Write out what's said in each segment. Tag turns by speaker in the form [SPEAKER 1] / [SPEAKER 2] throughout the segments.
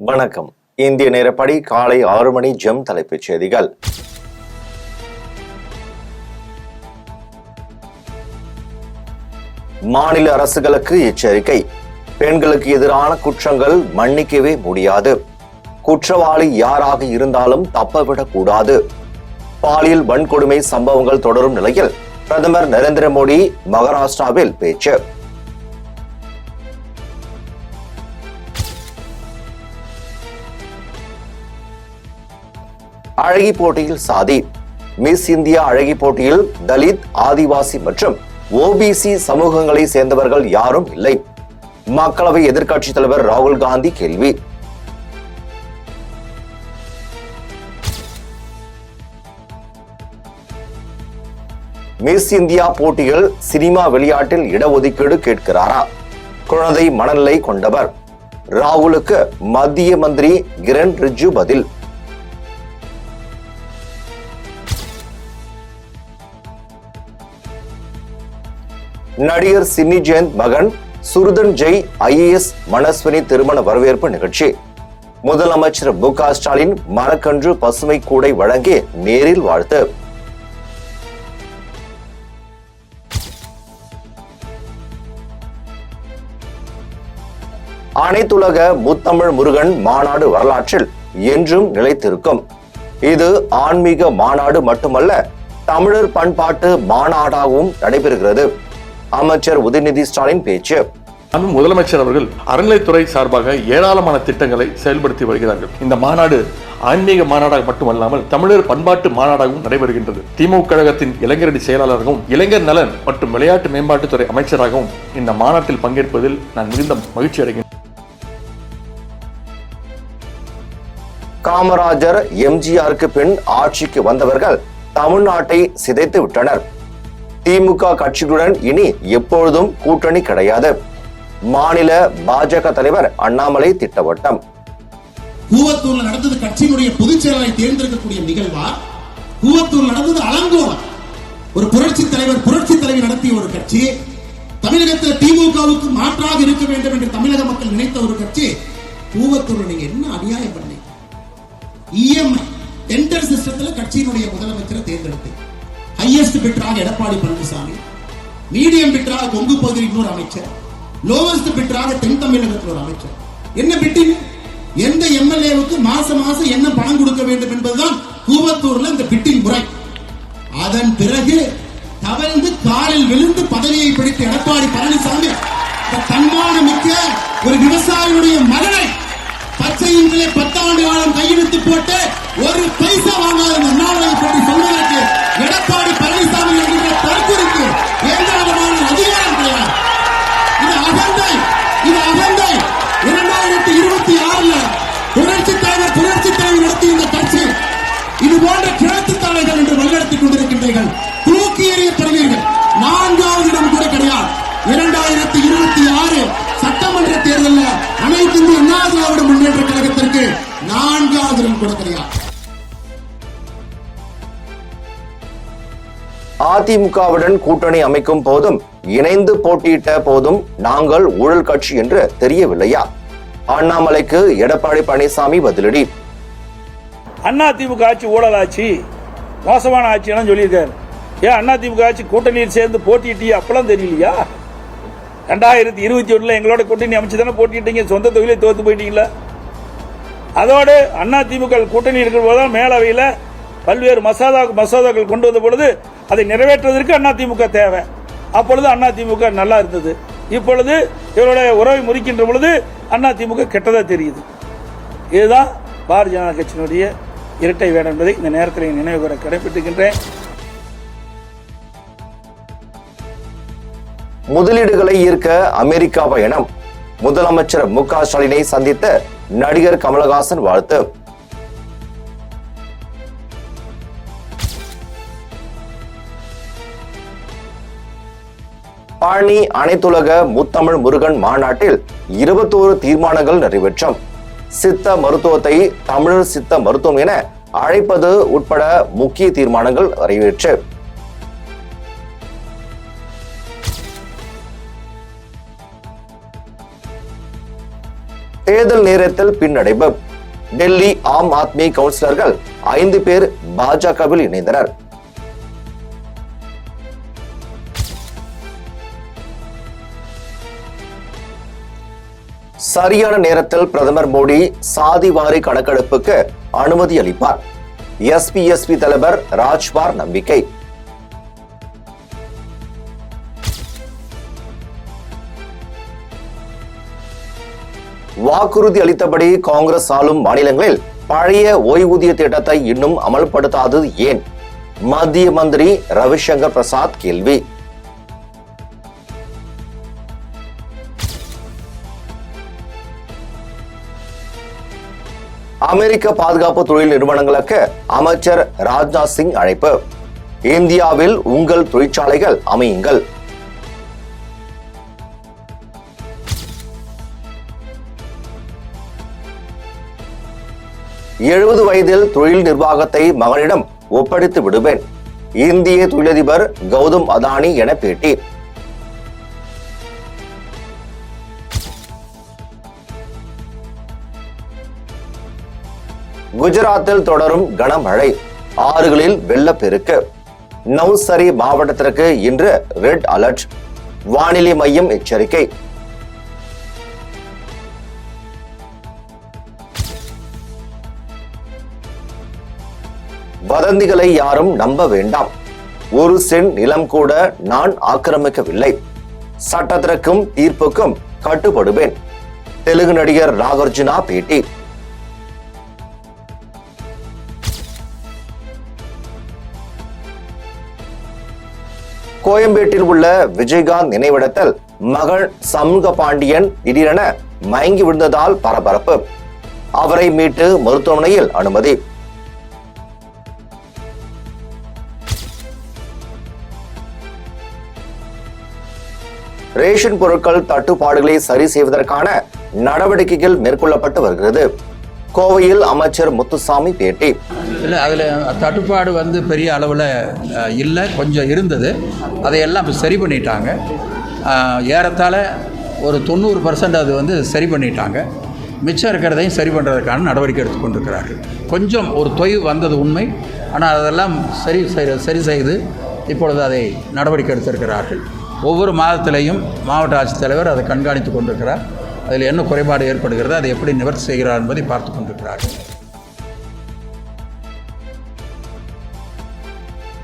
[SPEAKER 1] வணக்கம். இந்திய நேரப்படி காலை 6 மணி ஜெம் தலைப்புச் செய்திகள். மாநில அரசுகளுக்கு எச்சரிக்கை. பெண்களுக்கு எதிரான குற்றங்கள் மன்னிக்கவே முடியாது. குற்றவாளி யாராக இருந்தாலும் தப்பவிடக் கூடாது. பாலியல் வன்கொடுமை சம்பவங்கள் தொடரும் நிலையில் பிரதமர் நரேந்திர மோடி மகாராஷ்டிராவில் பேச்சு. அழகி போட்டியில் சாதி. மிஸ் இந்தியா அழகி போட்டியில் தலித், ஆதிவாசி மற்றும் ஓபிசி சமூகங்களை சேர்ந்தவர்கள் யாரும் இல்லை. மக்களவை எதிர்க்கட்சித் தலைவர் ராகுல் காந்தி கேள்வி. மிஸ் இந்தியா போட்டியில் சினிமா விளையாட்டில் இடஒதுக்கீடு கேட்கிறாரா? குழந்தை மனநிலை கொண்டவர். ராகுலுக்கு மத்திய மந்திரி கிரண் ரிஜிஜு பதில். நடிகர் சின்னி ஜெயந்த் மகன் சுருதன் ஜெய் IAS மனஸ்வினி திருமண வரவேற்பு நிகழ்ச்சி. முதலமைச்சர் மு.க. ஸ்டாலின் மரக்கன்று பசுமை கூடை வழங்கி நேரில் வாழ்த்து. அனைத்துலக முத்தமிழ் முருகன் மாநாடு வரலாற்றில் என்றும் நிலைத்திருக்கும். இது ஆன்மீக மாநாடு மட்டுமல்ல, தமிழர் பண்பாட்டு மாநாடாகவும் நடைபெறுகிறது. அமைச்சர் உதயநிதி ஸ்டாலின் பேச்சு.
[SPEAKER 2] முதலமைச்சர் அவர்கள் அறநிலைத்துறை சார்பாக ஏராளமான திட்டங்களை செயல்படுத்தி வருகிறார்கள். இந்த மாநாடு ஆன்மீக மாநாடாக மட்டுமல்லாமல் தமிழர் பண்பாட்டு மாநாடாகவும் நடைபெறுகின்றது. திமுக கழகத்தின் இளைஞரணி செயலாளராகவும் இளைஞர் நலன் மற்றும் விளையாட்டு மேம்பாட்டுத்துறை அமைச்சராகவும் இந்த மாநாட்டில் பங்கேற்பதில் நான் மிகுந்த மகிழ்ச்சி அடைகிறேன்.
[SPEAKER 1] காமராஜர் MGRக்கு பின் ஆட்சிக்கு வந்தவர்கள் தமிழ்நாட்டை சிதைத்து விட்டனர். திமுக கட்சிகளுடன் இனி எப்பொழுதும் கூட்டணி கிடையாது. மாநில பாஜக தலைவர் அண்ணாமலை திட்டவட்டம்.
[SPEAKER 3] கூவத்தூர்ல நடந்தது கட்சியினுடைய பொதுச் செயலாளரை தேர்ந்தெடுக்கக்கூடிய நிகழ்வா? கூவத்தூர் நடந்தது அலங்கோலம். ஒரு புரட்சி தலைவி நடத்திய ஒரு கட்சி, தமிழகத்தில் திமுகவுக்கு மாற்றாக இருக்க வேண்டும் என்று தமிழக மக்கள் நினைத்த ஒரு கட்சி. கூவத்தூர்ல நீங்க என்ன அநியாயம் பண்ணீங்க? EMI டெண்டர் சிஸ்டத்துல கட்சியினுடைய முதலமைச்சரை தேர்ந்தெடுத்தீங்க. ஹையஸ்ட் பிட்டராக எடப்பாடி பழனிசாமி, மீடியம் பிட்டராக கொங்கு பகுதியில் இன்னொரு அமைச்சர், லோவஸ்ட் பிட்டராக தென் தமிழகத்தில் ஒரு அமைச்சர். என்ன பிட்டிங்? எந்த MLAவுக்கு மாசம் என்ன பணம் கொடுக்க வேண்டும் என்பதுதான் கூவத்தூர்ல இந்த பிட்டிங் முறை. அதன் பிறகு தவழ்ந்து காலில் விழுந்து பதவியை பிடித்த எடப்பாடி பழனிசாமி தன்மானமிக்க ஒரு விவசாயியுடைய மகனை பச்சையின்களே 10 ஆண்டு காலம் கையெழுத்து போட்டு ஒரு பைசா வாங்காத அண்ணாமலை பற்றி சொல்வதற்கு எடப்பாடி பழனிசாமி என்கிற தரத்திற்கு எந்த விதமான அதிகாரம் கிடையாது. இது அகந்தை. 2026 புரட்சி தலைவர் நடத்திய இந்த கட்சி இது போன்ற கிழக்கு தலைகள் என்று வழிநடத்திக் கொண்டிருக்கின்றீர்கள். தூக்கி எறியப்படுவீர்கள். 4வது இடம் கூட கிடையாது. 2026 சட்டமன்ற தேர்தலில் அனைத்து இந்திய அண்ணா திராவிட முன்னேற்ற கழகத்திற்கு 4வது இடம் கூட கிடையாது.
[SPEAKER 1] அதிமுகவுடன் கூட்டணி அமைக்கும் போதும் இணைந்து போட்டியிட்ட போதும் நாங்கள் ஊழல் கட்சி என்று தெரியவில்லையா? அண்ணாமலைக்கு எடப்பாடி பழனிசாமி பதிலடி.
[SPEAKER 4] அதிமுக ஆட்சி ஊழல் ஆட்சி, மோசமான ஆட்சி எல்லாம் சொல்லியிருக்காரு. ஏன் அதிமுக ஆட்சி கூட்டணியில் சேர்ந்து போட்டியிட்டீங்க? அப்பெல்லாம் தெரியலையா? 2021 எங்களோட கூட்டணி அமைச்சு தானே போட்டிட்டீங்க. சொந்த தொகுதியிலே தோத்து போயிட்டீங்களா? அதோடு அதிமுக கூட்டணி இருக்கிற போதுதான் மேலவையில் பல்வேறு மசோதாக்கள் கொண்டு வந்த பொழுது அதை நிறைவேற்றுவதற்கு அதிமுக தேவை. அப்பொழுது அதிமுக நல்லா இருந்தது. இப்பொழுது இவருடைய உறவை முறிக்கின்ற பொழுது அதிமுக கெட்டதா தெரியுது. இதுதான் பாரதிய ஜனதா கட்சியினுடைய இரட்டை வேடம் என்பதை இந்த நேரத்தில் நினைவு கூற கடைபிடிக்கின்றேன்.
[SPEAKER 1] முதலீடுகளை ஈர்க்க அமெரிக்கா பயணம். முதலமைச்சர் மு.க. ஸ்டாலினை சந்தித்த நடிகர் கமலஹாசன் வாழ்த்து. பழனி அனைத்துலக முத்தமிழ் முருகன் மாநாட்டில் 21 தீர்மானங்கள் நிறைவேற்றம். சித்த மருத்துவத்தை தமிழர் சித்த மருத்துவம் என அழைப்பது உட்பட முக்கிய தீர்மானங்கள் நிறைவேற்று. தேர்தல் நேரத்தில் பின்னடைவு. டெல்லி ஆம் ஆத்மி கவுன்சிலர்கள் 5 பேர் பாஜகவில் இணைந்தனர். சரியான நேரத்தில் பிரதமர் மோடி சாதிவாரி கணக்கெடுப்புக்கு அனுமதி அளிப்பார். எஸ்பி தலைவர் ராஜ்பார் நம்பிக்கை. வாக்குறுதி அளித்தபடி காங்கிரஸ் ஆளும் மாநிலங்களில் பழைய ஓய்வூதிய திட்டத்தை இன்னும் அமல்படுத்தாதது ஏன்? மத்திய மந்திரி ரவிசங்கர் பிரசாத் கேள்வி. அமெரிக்க பாதுகாப்பு தொழில் நிறுவனங்களுக்கு அமைச்சர் ராஜ்நாத் சிங் அழைப்பு. இந்தியாவில் உங்கள் தொழிற்சாலைகள் அமையுங்கள். எழுபது வயதில் தொழில் நிர்வாகத்தை மகனிடம் ஒப்படைத்து விடுவேன். இந்திய தொழிலதிபர் கௌதம் அதானி என பேட்டி. குஜராத்தில் தொடரும் கனமழை, ஆறுகளில் வெள்ளப்பெருக்கு. நவ்சரி மாவட்டத்திற்கு இன்று ரெட் அலர்ட். வானிலை மையம் எச்சரிக்கை. வதந்திகளை யாரும் நம்ப வேண்டாம். 1 சென்ட் நிலம் கூட நான் ஆக்கிரமிக்கவில்லை. சட்டத்திற்கும் தீர்ப்புக்கும் கட்டுப்படுவேன். தெலுங்கு நடிகர் நாகார்ஜுனா பேட்டி. கோயம்பேட்டில் உள்ள விஜயகாந்த் நினைவிடத்தில் மகள் சண்முக பாண்டியன் திடீரென மயங்கி விழுந்ததால் பரபரப்பு. அவரை மீட்டு மருத்துவமனையில் அனுமதி. ரேஷன் பொருட்கள் தட்டுப்பாடுகளை சரி செய்வதற்கான நடவடிக்கைகள் மேற்கொள்ளப்பட்டு வருகிறது. கோவையில் அமைச்சர் முத்துசாமி பேட்டி.
[SPEAKER 5] இல்லை, அதில் தட்டுப்பாடு பெரிய அளவில் இல்லை, கொஞ்சம் இருந்தது. அதையெல்லாம் இப்போ சரி பண்ணிட்டாங்க. ஏறத்தாழ ஒரு 90% அது சரி பண்ணிட்டாங்க. மிச்சம் இருக்கிறதையும் சரி பண்ணுறதுக்கான நடவடிக்கை எடுத்துக்கொண்டிருக்கிறார்கள். கொஞ்சம் ஒரு தொய்வு வந்தது உண்மை. ஆனால் அதெல்லாம் சரி செய்து இப்பொழுது அதை நடவடிக்கை எடுத்திருக்கிறார்கள். ஒவ்வொரு மாதத்திலையும் மாவட்ட ஆட்சித்தலைவர் அதை கண்காணித்து கொண்டிருக்கிறார். அதில் என்ன குறைபாடு ஏற்படுகிறது, அதை எப்படி நிவர்த்தி செய்கிறார் என்பதை பார்த்து கொண்டிருக்கிறார்கள்.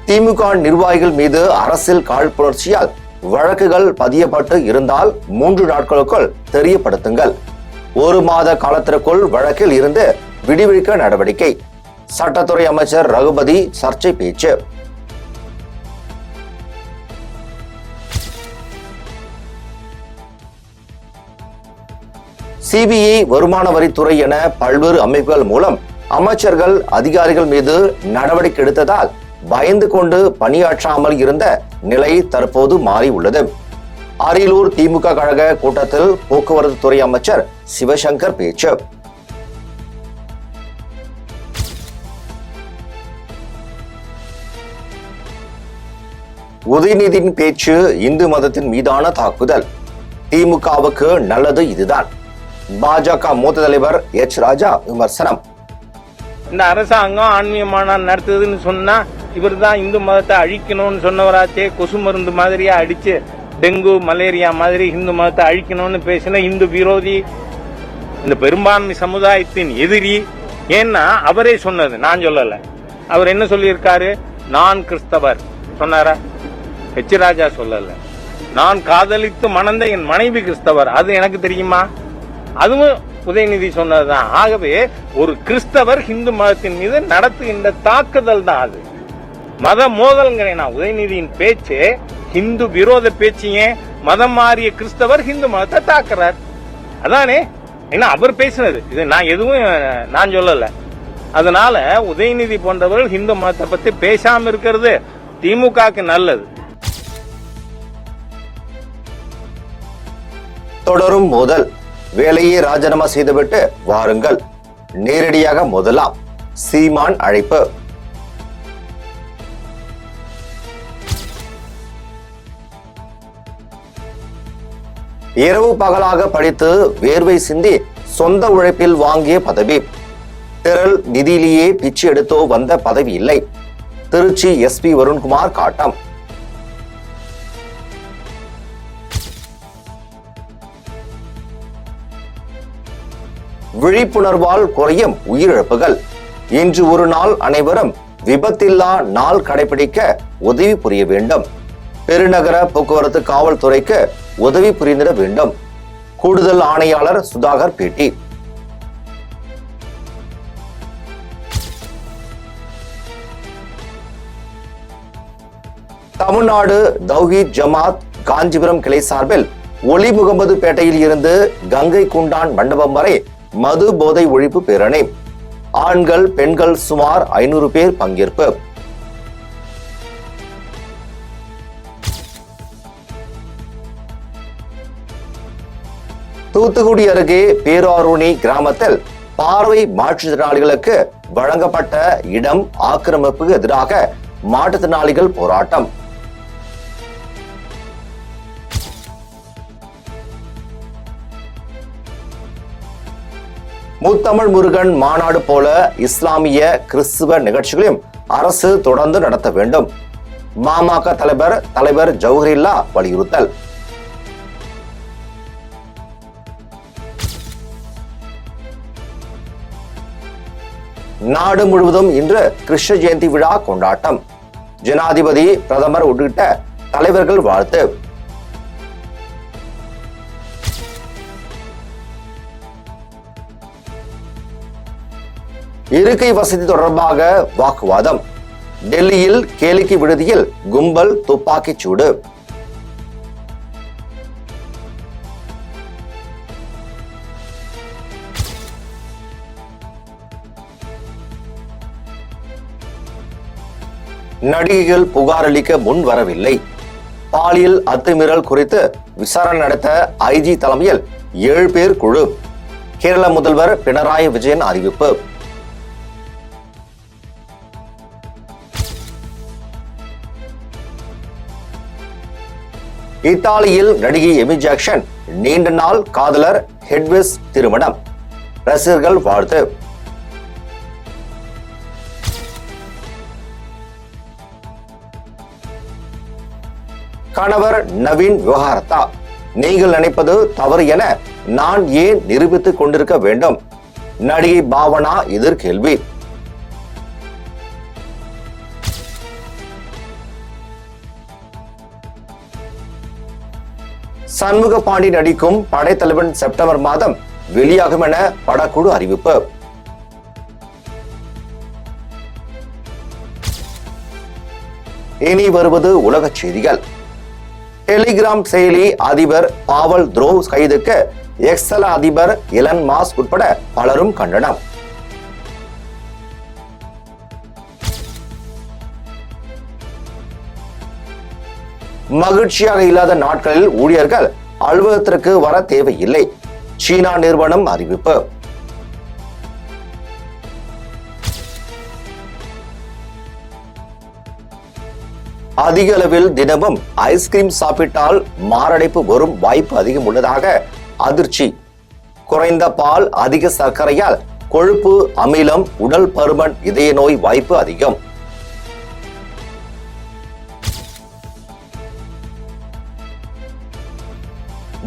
[SPEAKER 1] திமுக நிர்வாகிகள் மீது அரசியல் காழ்ப்புணர்ச்சியால் வழக்குகள் பதியப்பட்டு இருந்தால் 3 நாட்களுக்குள் தெரியப்படுத்துங்கள். 1 மாத காலத்திற்குள் வழக்கில் இருந்து விடுவிக்க நடவடிக்கை. சட்டத்துறை அமைச்சர் ரகுபதி சர்ச்சை பேச்சு. சிபிஐ, வருமான வரித்துறை என பல்வேறு அமைப்புகள் மூலம் அமைச்சர்கள் அதிகாரிகள் மீது நடவடிக்கை எடுத்ததால் பயந்து கொண்டு பணியாற்றாமல் இருந்த நிலை தற்போது மாறி உள்ளது. அரியலூர் திமுக கழக கூட்டத்தில் போக்குவரத்து துறை அமைச்சர் சிவசங்கர் பேச்சு. உதயநிதியின் பேச்சு இந்து மதத்தின் மீதான தாக்குதல். திமுகவுக்கு நல்லது இதுதான். பாஜக மூத்த தலைவர் எச் ராஜா விமர்சனம்.
[SPEAKER 6] இந்த அரசாங்கம் ஆன்மீக மாநாடு நடத்துதுன்னு சொன்னா இவர் தான் இந்து மதத்தை அழிக்கணும்னு சொன்னவராச்சே. கொசு மருந்து மாதிரியா அடிச்சு டெங்கு மலேரியா மாதிரி இந்து மதத்தை அழிக்கணும்னு பேசின இந்து விரோதி, இந்த பெரும்பான்மை சமுதாயத்தின் எதிரி. ஏன்னா அவரே சொன்னது, நான் சொல்லல. அவர் என்ன சொல்லியிருக்காரு? நான் கிறிஸ்தவர் சொன்னாரா? எச் ராஜா சொல்லல. நான் காதலித்து மணந்த என் மனைவி கிறிஸ்தவர், அது எனக்கு தெரியுமா? அதுவும் உதயநிதி சொன்னதுதான். ஆகவே ஒரு கிறிஸ்தவர் இந்து மதத்தின் மீது நடத்துகின்ற தாக்குதல் தான் அது. மத மோதல்ங்கிறேன். உதயநிதியின் பேச்சு இந்து விரோத பேச்சியே. மதம் மாறிய கிறிஸ்தவர் இந்து மதத்தை தாக்குறார், அதானே என்ன அவர் பேசினது. இது நான் எதுவும் நான் சொல்லல. அதனால உதயநிதி போன்றவர்கள் இந்து மதத்தை பத்தி பேசாம இருக்கிறது திமுகவுக்கு நல்லது.
[SPEAKER 1] தொடரும் மோதல். வேலையை ராஜினாமா செய்துவிட்டு வாருங்கள், நேரடியாக மோதலாம். சீமான் அழைப்பு. இரவு பகலாக படித்து வேர்வை சிந்தி சொந்த உழைப்பில் வாங்கிய பதவி. திரள் நிதியிலேயே பிச்சு எடுத்தோ வந்த பதவி இல்லை. திருச்சி எஸ்பி வருண்குமார் காட்டம். விழிப்புணர்வால் குறையும் உயிரிழப்புகள். இன்று ஒரு நாள் அனைவரும் விபத்தில்லா நாள் கடைபிடிக்க உதவி புரிய வேண்டும். பெருநகர போக்குவரத்து காவல்துறைக்கு உதவி புரிந்திட வேண்டும். கூடுதல் ஆணையாளர் சுதாகர் பேட்டி. தமிழ்நாடு தௌஹீத் ஜமாத் காஞ்சிபுரம் கிளை சார்பில் ஒலி முகமது பேட்டையில் இருந்து கங்கை குண்டான் மண்டபம் வரை மது போதை ஒழிப்பு பேரணி. ஆண்கள் பெண்கள் சுமார் 500 பேர் பங்கேற்பு. தூத்துக்குடி அருகே பேராரூணி கிராமத்தில் பார்வை மாற்றுத்திறனாளிகளுக்கு வழங்கப்பட்ட இடம் ஆக்கிரமிப்புக்கு எதிராக மாற்றுத்திறனாளிகள் போராட்டம். முத்தமிழ் முருகன் மாநாடு போல இஸ்லாமிய கிறிஸ்துவ நிகழ்ச்சிகளையும் அரசு தொடர்ந்து நடத்த வேண்டும். மாமக தலைவர் ஜவஹரில்லா வலியுறுத்தல். நாடு முழுவதும் இன்று கிருஷ்ண ஜெயந்தி விழா கொண்டாட்டம். ஜனாதிபதி பிரதமர் உள்ளிட்ட தலைவர்கள் வாழ்த்து. இருக்கை வசதி தொடர்பாக வாக்குவாதம். டெல்லியில் கேளிக்கை விடுதியில் கும்பல் துப்பாக்கிச் சூடு. நடிகைகள் புகார் அளிக்க முன் வரவில்லை. பாலியல் அத்துமீறல் குறித்து விசாரணை நடத்த ஐஜி தலைமையில் 7 பேர் குழு. கேரள முதல்வர் பினராயி விஜயன் அறிவிப்பு. இத்தாலியில் நடிகை எமி ஜாக்சன் நீண்ட நாள் காதலர் ஹெட்விஸ் திருமணம். ரசிகர்கள் வாழ்த்து. கணவர் நவீன் விவகாரத்தா நீங்கள் நினைப்பது தவறு என நான் ஏன் நிரூபித்துக் கொண்டிருக்க வேண்டும்? நடிகை பாவனா எதிர்கேள்வி. சண்முக பாண்டி நடிக்கும் படைத்தலைவன் செப்டம்பர் மாதம் வெளியாகும் என படக்குழு அறிவிப்பு. இனி வருவது உலக செய்திகள். டெலிகிராம் செயலி அதிபர் பாவல் துரோவ் கைதுக்கு எக்ஸல அதிபர் எலன் மாஸ்க் உட்பட பலரும் கண்டனம். மகிழ்ச்சியாக இல்லாத நாட்களில் ஊழியர்கள் அலுவலகத்திற்கு வர தேவையில்லை. சீனா நிறுவனம் அறிவிப்பு. அதிக அளவில் தினமும் ஐஸ்கிரீம் சாப்பிட்டால் மாரடைப்பு வரும் வாய்ப்பு அதிகம் உள்ளதாக அதிர்ச்சி. குறைந்த பால், அதிக சர்க்கரையால் கொழுப்பு, அமிலம், உடல் பருமன், இதய நோய் வாய்ப்பு அதிகம்.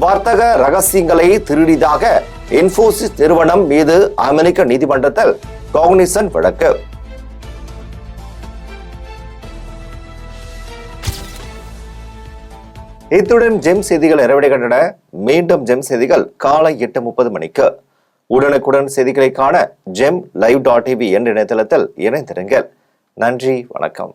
[SPEAKER 1] வர்த்தக ரகசியங்களை திருடியதாக இன்ஃபோசிஸ் நிறுவனம் மீது அமெரிக்க நீதிமன்றத்தில் காக்னிசன்ட் வழக்கு. இத்துடன் ஜெம் செய்திகள் நிறைவடைகின்றன. மீண்டும் ஜெம் செய்திகள் காலை 8:30 மணிக்கு. உடனுக்குடன் செய்திகளை காண GemLive.tv என்ற இணையதளத்தில் இணைந்திருங்கள். நன்றி, வணக்கம்.